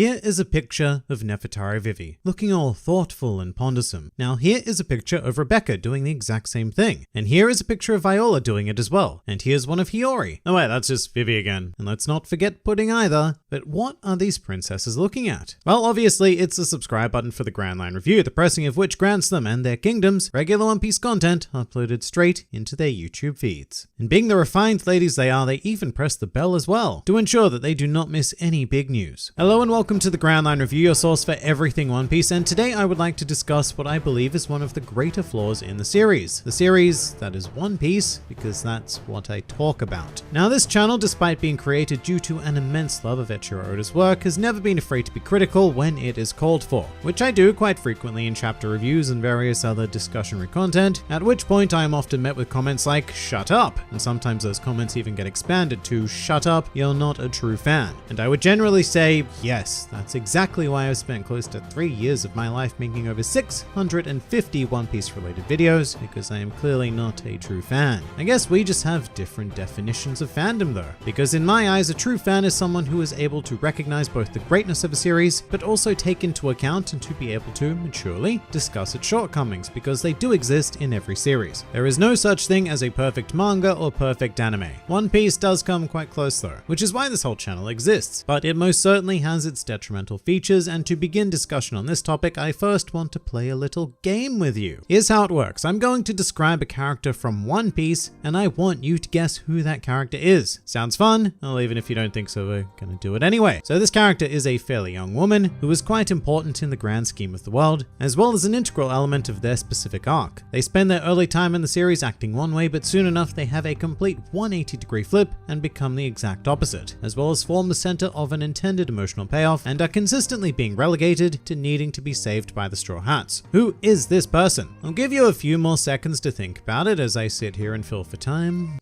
Here is a picture of Nefertari Vivi, looking all thoughtful and pondersome. Now here is a picture of Rebcecca doing the exact same thing. And here is a picture of Viola doing it as well. And here's one of Hiyori. Oh wait, that's just Vivi again. And let's not forget Pudding either. But what are these princesses looking at? Well, obviously it's the subscribe button for the GrandLineReview, the pressing of which grants them and their kingdoms regular One Piece content uploaded straight into their YouTube feeds. And being the refined ladies they are, they even press the bell as well to ensure that they do not miss any big news. Hello and welcome to the GrandLineReview, your source for everything One Piece, and today I would like to discuss what I believe is one of the greater flaws in the series. The series that is One Piece, because that's what I talk about. Now this channel, despite being created due to an immense love of Eiichiro Oda's work, has never been afraid to be critical when it is called for, which I do quite frequently in chapter reviews and various other discussionary content, at which point I am often met with comments like, shut up, and sometimes those comments even get expanded to, shut up, you're not a true fan. And I would generally say, yes, that's exactly why I've spent close to 3 years of my life making over 650 One Piece related videos, because I am clearly not a true fan. I guess we just have different definitions of fandom though, because in my eyes a true fan is someone who is able to recognize both the greatness of a series, but also take into account and to be able to maturely discuss its shortcomings, because they do exist in every series. There is no such thing as a perfect manga or perfect anime. One Piece does come quite close though, which is why this whole channel exists, but it most certainly has its detrimental features, and to begin discussion on this topic, I first want to play a little game with you. Here's how it works. I'm going to describe a character from One Piece, and I want you to guess who that character is. Sounds fun? Well, even if you don't think so, we're gonna do it anyway. So this character is a fairly young woman who is quite important in the grand scheme of the world, as well as an integral element of their specific arc. They spend their early time in the series acting one way, but soon enough they have a complete 180-degree flip and become the exact opposite, as well as form the center of an intended emotional payoff and are consistently being relegated to needing to be saved by the Straw Hats. Who is this person? I'll give you a few more seconds to think about it as I sit here and fill for time.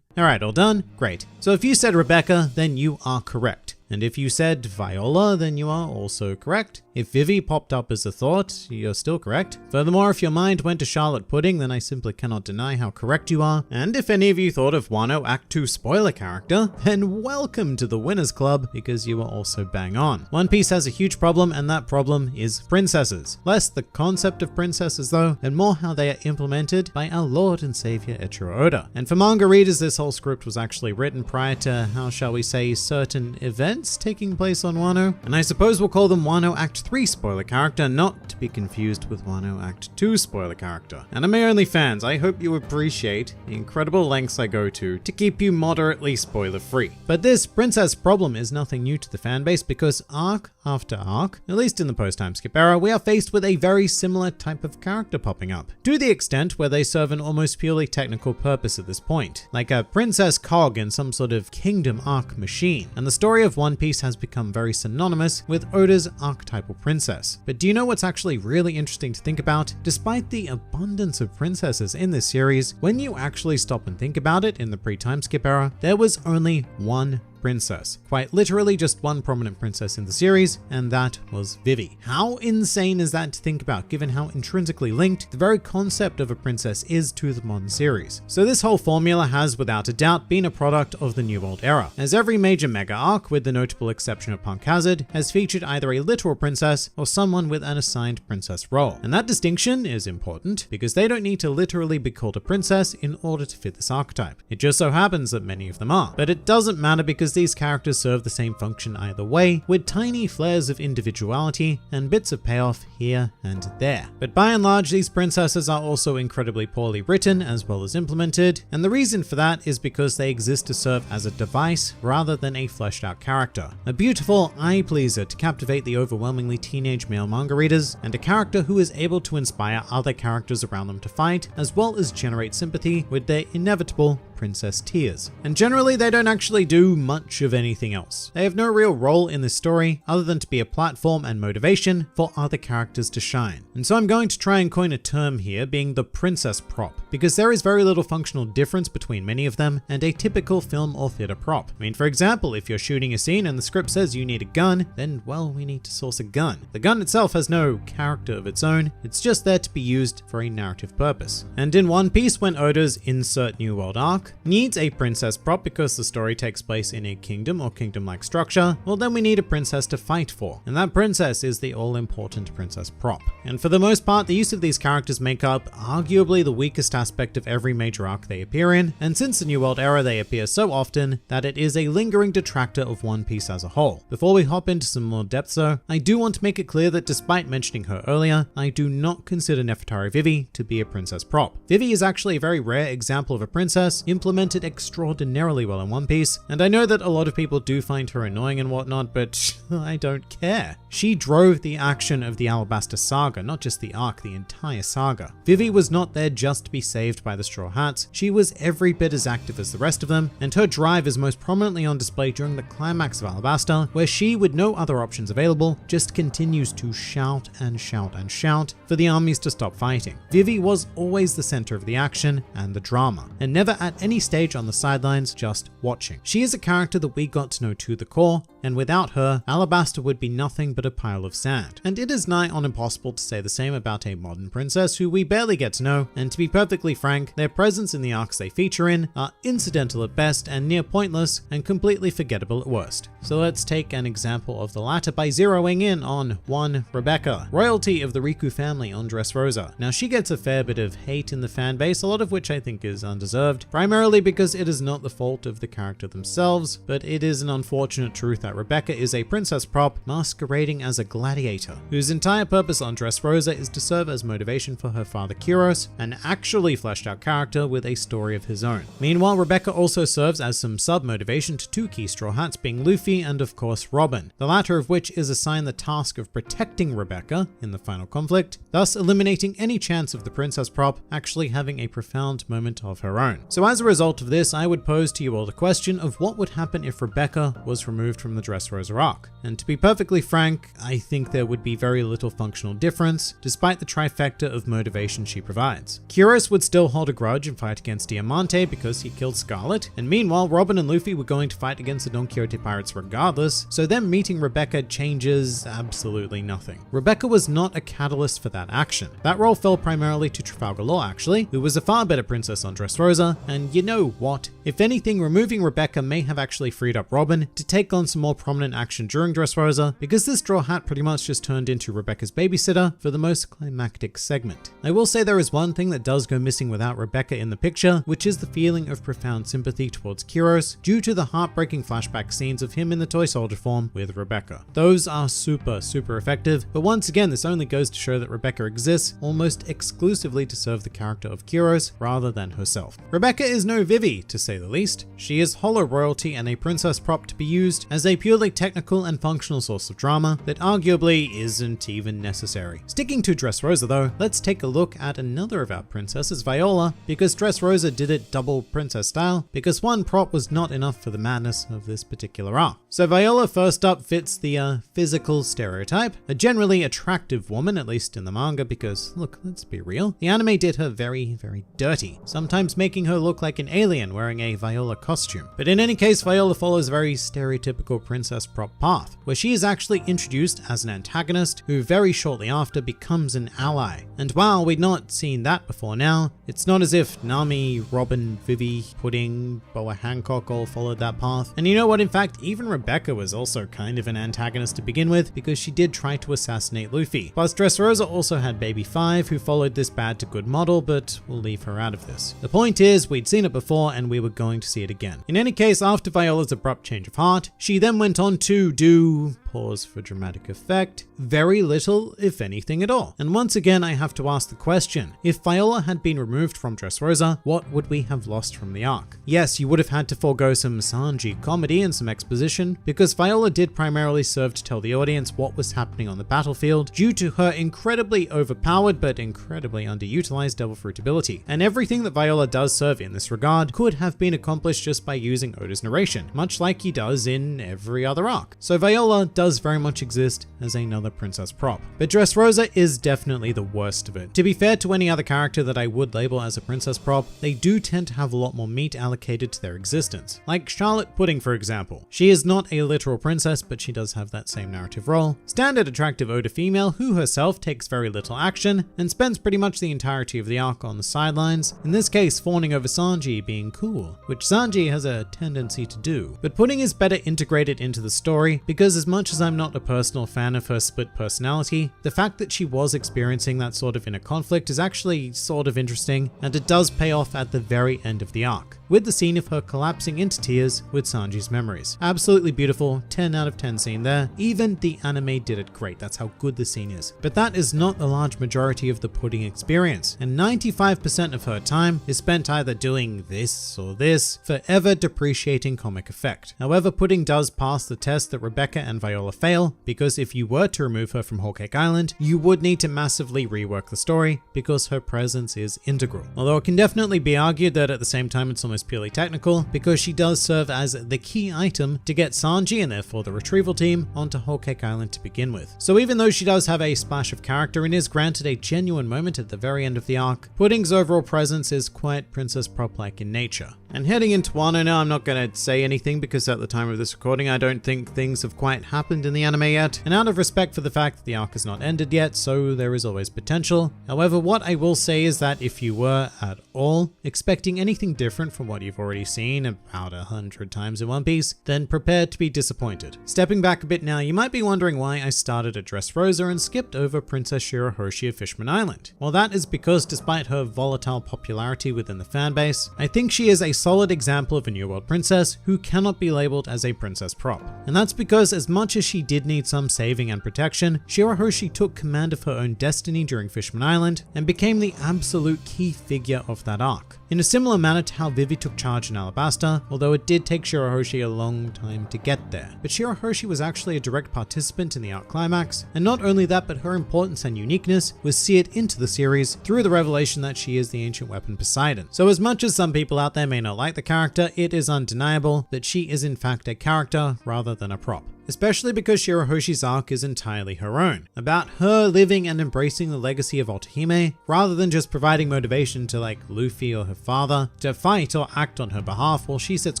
Alright, all done? Great. So if you said Rebcecca, then you are correct. And if you said Viola, then you are also correct. If Vivi popped up as a thought, you're still correct. Furthermore, if your mind went to Charlotte Pudding, then I simply cannot deny how correct you are. And if any of you thought of Wano Act 2 spoiler character, then welcome to the Winners Club, because you are also bang on. One Piece has a huge problem, and that problem is princesses. Less the concept of princesses though, and more how they are implemented by our Lord and Savior Eiichiro Oda. And for manga readers, this whole script was actually written prior to, how shall we say, certain events taking place on Wano. And I suppose we'll call them Wano Act 3 spoiler character, not to be confused with Wano Act 2 spoiler character. Anime only fans, I hope you appreciate the incredible lengths I go to keep you moderately spoiler free. But this princess problem is nothing new to the fanbase, because arc after arc, at least in the post-time skip era, we are faced with a very similar type of character popping up, to the extent where they serve an almost purely technical purpose at this point, like a princess cog in some sort of kingdom arc machine. And the story of One Piece has become very synonymous with Oda's archetypal princess. But do you know what's actually really interesting to think about? Despite the abundance of princesses in this series, when you actually stop and think about it in the pre-time skip era, there was only one princess. Quite literally just one prominent princess in the series, and that was Vivi. How insane is that to think about, given how intrinsically linked the very concept of a princess is to the modern series? So this whole formula has without a doubt been a product of the New World era, as every major mega arc, with the notable exception of Punk Hazard, has featured either a literal princess or someone with an assigned princess role. And that distinction is important, because they don't need to literally be called a princess in order to fit this archetype. It just so happens that many of them are. But it doesn't matter, because these characters serve the same function either way, with tiny flares of individuality and bits of payoff here and there. But by and large, these princesses are also incredibly poorly written as well as implemented, and the reason for that is because they exist to serve as a device rather than a fleshed out character. A beautiful eye pleaser to captivate the overwhelmingly teenage male manga readers, and a character who is able to inspire other characters around them to fight, as well as generate sympathy with their inevitable princess tears. And generally they don't actually do much of anything else. They have no real role in this story other than to be a platform and motivation for other characters to shine. And so I'm going to try and coin a term here, being the princess prop, because there is very little functional difference between many of them and a typical film or theater prop. I mean, for example, if you're shooting a scene and the script says you need a gun, then well, we need to source a gun. The gun itself has no character of its own, it's just there to be used for a narrative purpose. And in One Piece, when Oda's insert New World arc arc needs a princess prop because the story takes place in a kingdom or kingdom-like structure, well then we need a princess to fight for, and that princess is the all-important princess prop. And for the most part, the use of these characters make up arguably the weakest aspect of every major arc they appear in, and since the New World era they appear so often that it is a lingering detractor of One Piece as a whole. Before we hop into some more depth though, I do want to make it clear that despite mentioning her earlier, I do not consider Nefertari Vivi to be a princess prop. Vivi is actually a very rare example of a princess implemented extraordinarily well in One Piece, and I know that a lot of people do find her annoying and whatnot, but I don't care. She drove the action of the Alabasta saga, not just the arc, the entire saga. Vivi was not there just to be saved by the Straw Hats, she was every bit as active as the rest of them, and her drive is most prominently on display during the climax of Alabasta, where she, with no other options available, just continues to shout and shout and shout for the armies to stop fighting. Vivi was always the center of the action and the drama, and never at any stage on the sidelines just watching. She is a character that we got to know to the core, and without her, Alabasta would be nothing but a pile of sand. And it is nigh on impossible to say the same about a modern princess who we barely get to know, and to be perfectly frank, their presence in the arcs they feature in are incidental at best and near pointless and completely forgettable at worst. So let's take an example of the latter by zeroing in on one Rebecca, royalty of the Riku family on Dressrosa. Now she gets a fair bit of hate in the fan base, a lot of which I think is undeserved, primarily because it is not the fault of the character themselves, but it is an unfortunate truth that Rebecca is a princess prop masquerading as a gladiator, whose entire purpose on Dressrosa is to serve as motivation for her father Kyros, an actually fleshed out character with a story of his own. Meanwhile, Rebecca also serves as some sub-motivation to two key Straw Hats, being Luffy and of course Robin, the latter of which is assigned the task of protecting Rebecca in the final conflict, thus eliminating any chance of the princess prop actually having a profound moment of her own. So as a result of this, I would pose to you all the question of what would happen if Rebecca was removed from the Dressrosa arc. And to be perfectly frank, I think there would be very little functional difference, despite the trifecta of motivation she provides. Kyros would still hold a grudge and fight against Diamante because he killed Scarlet, and meanwhile Robin and Luffy were going to fight against the Don Quixote pirates regardless, so them meeting Rebecca changes absolutely nothing. Rebecca was not a catalyst for that action. That role fell primarily to Trafalgar Law actually, who was a far better princess on Dressrosa, and you know what? If anything, removing Rebecca may have actually freed up Robin to take on some more prominent action during Dressrosa, because this Straw Hat pretty much just turned into Rebecca's babysitter for the most climactic segment. I will say there is one thing that does go missing without Rebecca in the picture, which is the feeling of profound sympathy towards Kyros due to the heartbreaking flashback scenes of him in the toy soldier form with Rebecca. Those are super effective, but once again this only goes to show that Rebecca exists almost exclusively to serve the character of Kyros rather than herself. Rebecca is no Vivi, to say the least. She is hollow royalty and a princess prop to be used as a purely technical and functional source of drama that arguably isn't even necessary. Sticking to Dressrosa though, let's take a look at another of our princesses, Viola, because Dressrosa did it double princess style, because one prop was not enough for the madness of this particular arc. So Viola first up fits the physical stereotype, a generally attractive woman, at least in the manga, because look, let's be real, the anime did her very dirty, sometimes making her look like an alien wearing a Viola costume. But in any case, Viola follows a very stereotypical princess prop path, where she is actually introduced as an antagonist who very shortly after becomes an ally. And while we'd not seen that before now, it's not as if Nami, Robin, Vivi, Pudding, Boa Hancock all followed that path. And you know what, in fact, even Rebecca was also kind of an antagonist to begin with, because she did try to assassinate Luffy. Plus Dressrosa also had Baby 5, who followed this bad to good model, but we'll leave her out of this. The point is, we'd seen it before and we were going to see it again. In any case, after Viola's abrupt change of heart, she then went on to do, pause for dramatic effect, very little, if anything at all. And once again, I have to ask the question, if Viola had been removed from Dressrosa, what would we have lost from the arc? Yes, you would have had to forego some Sanji comedy and some exposition, because Viola did primarily serve to tell the audience what was happening on the battlefield due to her incredibly overpowered but incredibly underutilized Devil Fruit ability. And everything that Viola does serve in this regard could have been accomplished just by using Oda's narration, much like he does in every other arc. So Viola does very much exist as another princess prop. But Dressrosa is definitely the worst of it. To be fair to any other character that I would label as a princess prop, they do tend to have a lot more meat allocated to their existence. Like Charlotte Pudding, for example. She is not a literal princess, but she does have that same narrative role. Standard attractive Oda female who herself takes very little action and spends pretty much the entirety of the arc on the sidelines, in this case fawning over Sanji Sanji being cool, which Sanji has a tendency to do. But Pudding is better integrated into the story because as much as I'm not a personal fan of her split personality, the fact that she was experiencing that sort of inner conflict is actually sort of interesting, and it does pay off at the very end of the arc, with the scene of her collapsing into tears with Sanji's memories. Absolutely beautiful, 10 out of 10 scene there. Even the anime did it great, that's how good the scene is. But that is not the large majority of the Pudding experience, and 95% of her time is spent either doing this or this, forever depreciating comic effect. However, Pudding does pass the test that Rebecca and Viola fail, because if you were to remove her from Whole Cake Island, you would need to massively rework the story because her presence is integral. Although it can definitely be argued that at the same time it's almost purely technical, because she does serve as the key item to get Sanji and therefore the retrieval team onto Whole Cake Island to begin with. So even though she does have a splash of character and is granted a genuine moment at the very end of the arc, Pudding's overall presence is quite Princess Prop-like in nature. And heading into Wano now, I'm not going to say anything because at the time of this recording I don't think things have quite happened in the anime yet, and out of respect for the fact that the arc has not ended yet, so there is always potential. However, what I will say is that if you were at all expecting anything different from what you've already seen about 100 times in One Piece, then prepare to be disappointed. Stepping back a bit now, you might be wondering why I started at Dressrosa and skipped over Princess Shirahoshi of Fishman Island. Well, that is because despite her volatile popularity within the fanbase, I think she is a solid example of a New World princess who cannot be labeled as a princess prop. And that's because as much as she did need some saving and protection, Shirahoshi took command of her own destiny during Fishman Island and became the absolute key figure of that arc. In a similar manner to how Vivi took charge in Alabasta, although it did take Shirahoshi a long time to get there. But Shirahoshi was actually a direct participant in the arc climax, and not only that, but her importance and uniqueness was seared into the series through the revelation that she is the ancient weapon Poseidon. So as much as some people out there may not like the character, it is undeniable that she is in fact a character rather than a prop. Especially because Shirahoshi's arc is entirely her own, about her living and embracing the legacy of Otohime, rather than just providing motivation to like Luffy or her father to fight or act on her behalf while she sits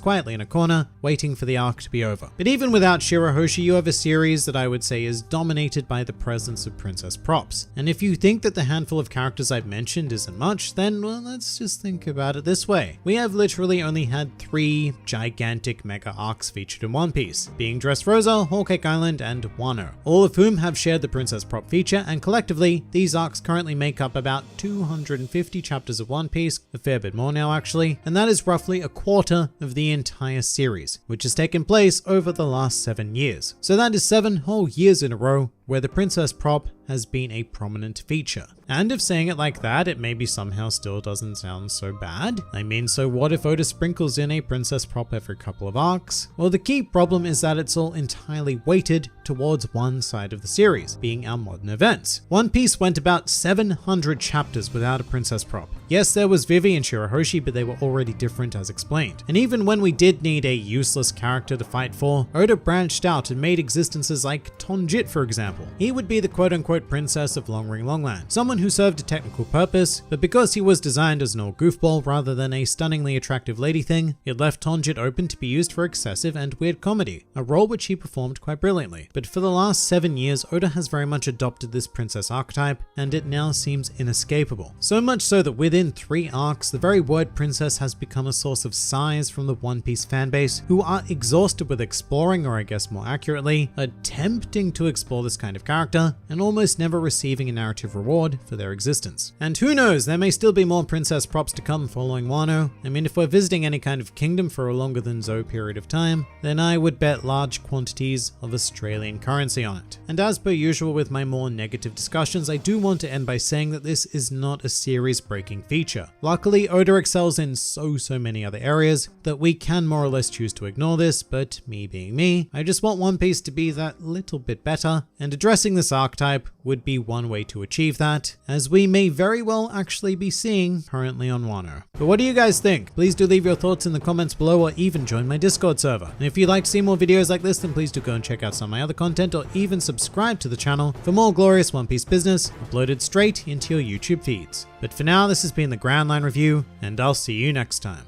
quietly in a corner, waiting for the arc to be over. But even without Shirahoshi, you have a series that I would say is dominated by the presence of princess props. And if you think that the handful of characters I've mentioned isn't much, then well, let's just think about it this way. We have literally only had 3 gigantic mega arcs featured in One Piece, being Dressrosa, Whole Cake Island, and Wano, all of whom have shared the princess prop feature, and collectively, these arcs currently make up about 250 chapters of One Piece, a fair bit more now actually, and that is roughly a quarter of the entire series, which has taken place over the last 7 years. So that is 7 whole years in a row where the princess prop has been a prominent feature. And if saying it like that, it maybe somehow still doesn't sound so bad. I mean, so what if Oda sprinkles in a princess prop every couple of arcs? Well, the key problem is that it's all entirely weighted towards one side of the series, being our modern events. One Piece went about 700 chapters without a princess prop. Yes, there was Vivi and Shirahoshi, but they were already different as explained. And even when we did need a useless character to fight for, Oda branched out and made existences like Tonjit, for example. He would be the quote-unquote princess of Long Ring Longland, someone who served a technical purpose, but because he was designed as an old goofball rather than a stunningly attractive lady thing, it left Tonjit open to be used for excessive and weird comedy, a role which he performed quite brilliantly. But for the last 7 years, Oda has very much adopted this princess archetype, and it now seems inescapable. So much so that within 3 arcs, the very word princess has become a source of sighs from the One Piece fanbase, who are exhausted with exploring, or I guess more accurately, attempting to explore this kind of character, and almost never receiving a narrative reward for their existence. And who knows, there may still be more princess props to come following Wano. I mean, if we're visiting any kind of kingdom for a longer than Zou period of time, then I would bet large quantities of Australian currency on it. And as per usual with my more negative discussions, I do want to end by saying that this is not a series-breaking feature. Luckily, Oda excels in so many other areas that we can more or less choose to ignore this, but me being me, I just want One Piece to be that little bit better, and addressing this archetype would be one way to achieve that, as we may very well actually be seeing currently on Wano. But what do you guys think? Please do leave your thoughts in the comments below, or even join my Discord server. And if you'd like to see more videos like this, then please do go and check out some of my other content, or even subscribe to the channel for more glorious One Piece business uploaded straight into your YouTube feeds. But for now, this has been the GrandLineReview, and I'll see you next time.